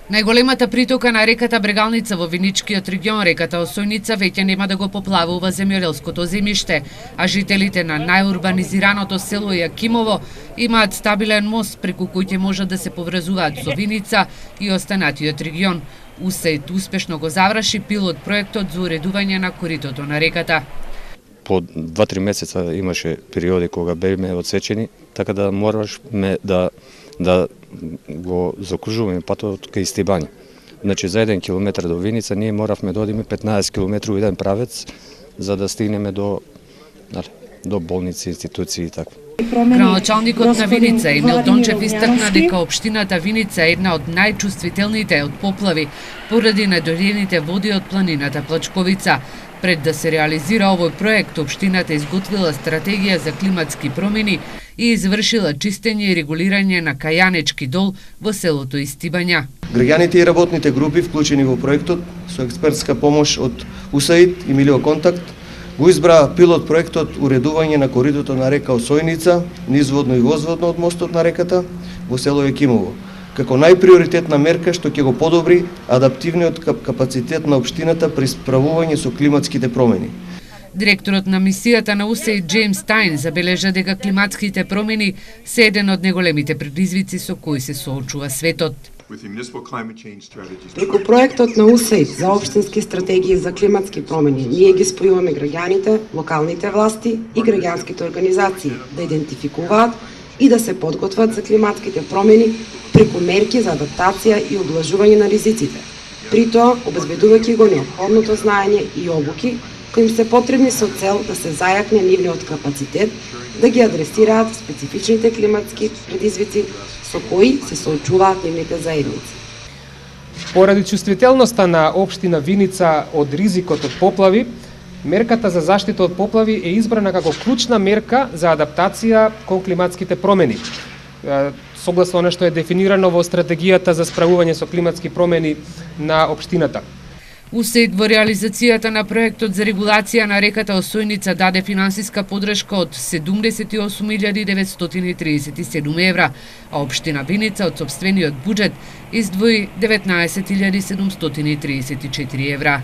Најголемата притока на реката Брегалница во Виничкиот регион, реката Осојница, веќе нема да го поплавува земјоделското земјиште, а жителите на најурбанизираното село Јакимово имаат стабилен мост преку кој ќе можат да се поврзуваат со Виница и останатиот регион. УСАИД успешно го заврши пилот проектот за уредување на коритото на реката. По 2-3 месеца имаше периоди кога беме одсечени, така да моравме да го закружуваме патот кај Стибања. Значи за 1 километар до Виница ние моравме да одиме 15 километри у еден правец за да стигнеме до болници, институции и така. Градоначалникот на Виница Емил Дончев истакна дека општината Виница е една од најчувствителните од поплави поради недојдените води од планината Плачковица. Пред да се реализира овој проект, општината изготвила стратегија за климатски промени и извршила чистење и регулирање на Кајанечки дол во селото Истибања. Граѓаните и работните групи вклучени во проектот со експертска помош од УСАИД и Милиоконтакт го избраа пилот проектот уредување на коритото на река Осојница, низводно и возводно од мостот на реката во село Јакимово, како најприоритетна мерка што ќе го подобри адаптивниот капацитет на општината при справување со климатските промени. Директорот на мисијата на УСАИД Джеймс Стајн забележа дека климатските промени се еден од неголемите предизвици со кои се соочува светот. Преку проектот на УСАИД за општински стратегии за климатски промени, ние ги спојуваме граѓаните, локалните власти и граѓанските организации да идентификуваат и да се подготват за климатските промени преку мерки за адаптација и облажување на ризиците. При тоа, обезбедувајќи го неопходното знаење и обуки кои им се потребни со цел да се зајакне нивниот капацитет да ги адресираат специфичните климатски предизвици со кои се соочуваат нивните заедници. Поради чувствителноста на општина Виница од ризикот од поплави, мерката за заштита од поплави е избрана како клучна мерка за адаптација кон климатските промени. Согласно она што е дефинирано во стратегијата за справување со климатски промени на општината. УСАИД во реализацијата на проектот за регулација на реката Осојница даде финансиска подршка од 78.937 евра, а општина Виница од сопствениот буџет издвои 19.734 евра.